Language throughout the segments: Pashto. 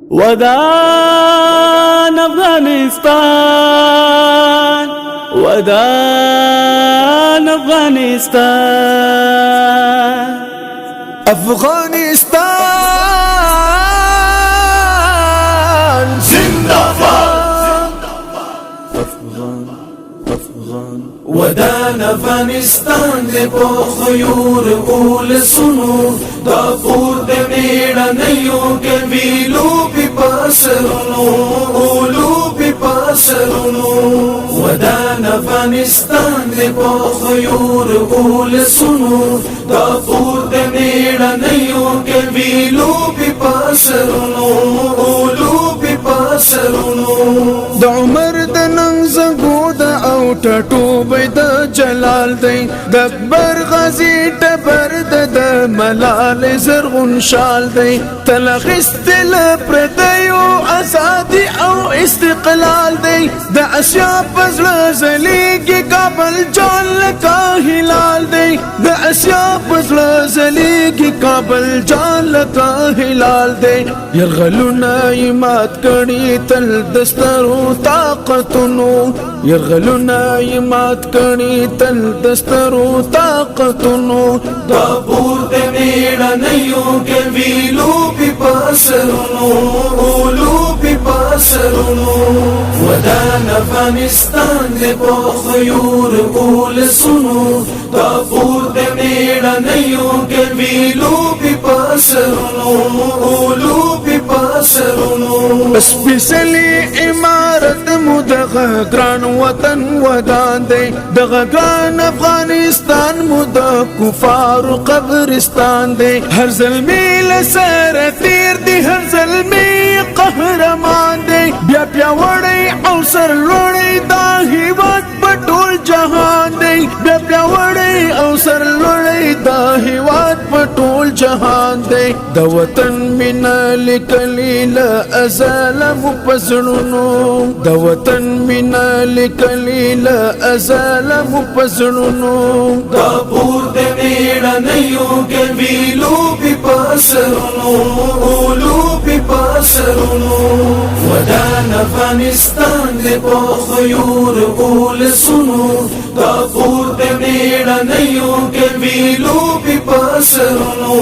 ودان افغانستان ودان افغانستان افغانستان زنداباد افغان ودان افغانستان دے پو خیور اول سنو دا پور دے میڑا نیو کے ویلو پی پاسرونو اولو پی پاسرونو ودان افغانستان دے پو خیور اول سنو دا پور دے میڑا نیو کے ویلو پی پاسرونو اولو پی پاسرونو دا عمر دا ننزگو دا او ټټو بيد جلال دی د اکبر غازی ټبر د ملال زرغون شال دی تلغستل پردیو ازادي او استقلال دی د اسیا پزړ زلیږي کابل جان کا هلال دی د اسیا پزړ زلیږي کابل جان کا هلال دی يرغلنا یمات کړي تل دسترو طاقتونو يرغلنا یمات کړي تل دسترو طاقتونو دا پور دې میړه نیو کې ویلو پی پاسرونو اولو پی پاسرونو ودان افغانستان دې په خيور اول سنو دا پور دې میړه نیو کې ویلو پی پاسرونو اولو پی پاسرونو سپیشلی امارت مدغه ګران وطن ودان دی دغه ګران افغانستان مد کفار قبرستان دی هر زلمی لسر تیر دی هر زلمی قهرمان دی بیا پیاوړی او سر لوړی دا هیواد پټول جهان دی بیا پیاوړی او سر لوړی دا هیواد پټول جهان دی د وطن مینا لیکلی له ازل مپسړونو د وطن مینا لیکلی له ازل مپسړونو دا پور دې میړه نیو کې ویلو پی پاسرونو اولو پی پاسرونو ودان افغانستان دې په خيور اول سنو دا پور دې میړه نیو کې ویلو پی پاسرونو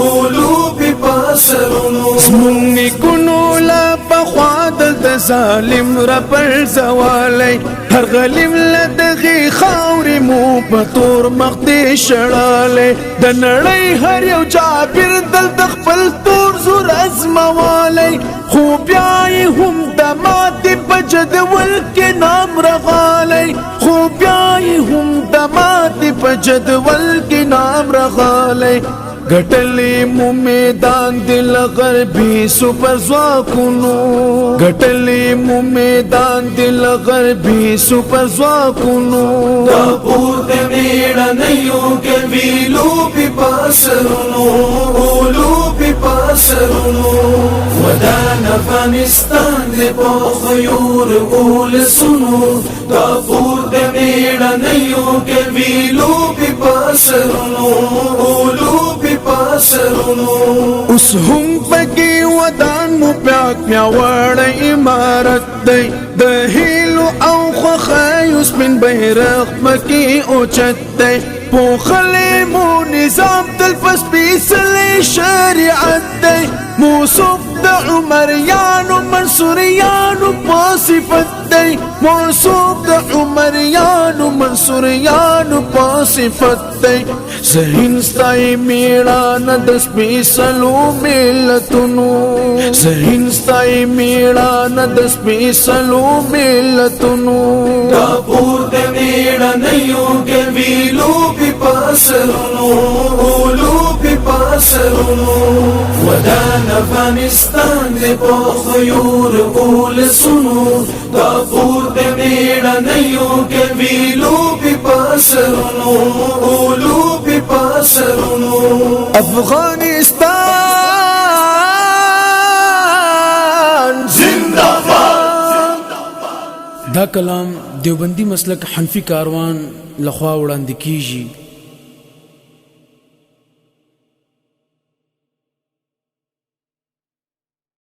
اولو پی پاسرونو زمونږ کونو لا پخوادل د ظالم را پر زوالی هر غلیم لدغی خاوری مو پتور مخدی شڑالی د نړۍ هر یو جابر دل د خپل تور زور ازموالی خو بیای هم د ماتې په جدول کې نام رغالی خو بیای هم د ماتې په جدول کې نام رغالی گٹلی مو میدان دل غربی سپر زواکونو گٹلی مو میدان دل غربی سپر زواکونو دا پور دے میڑا نیو کے ویلو پی پاسرونو اولو پی پاسرونو ودان افغانستان دے پو خیور اول سنو دا پور دے میڑا نیو کے ویلو پی پاسرونو اولو پی اوس هم پکې ودان مو پیاک میاوړ امارت دی د هیلو او خوخایوس من بیرغ مکی اوچت دی پوخلی مو نظام تل فسپیسلی شریعت دی موصوف د عمریانو منصوریانو پاسفت دی موصوف د عمریانو منصوریانو پاسفت دی زهین ستای میړان د سپیسلو ملتونو زهین ستای میړان د سپیسلو ملتونو دا پور د میړه نیو کې ویلو پی پاسرونو اولو پی پاسرونو ودان افغانستان دې په خيور اول سنو دا پور د میړه نیو کې ویلو پی پاسرونو اولو پی پاسرونو افغانستان زنداباد دا کلام دیوبندی مسلک حنفی کاروان لخوا وړاندې کیږي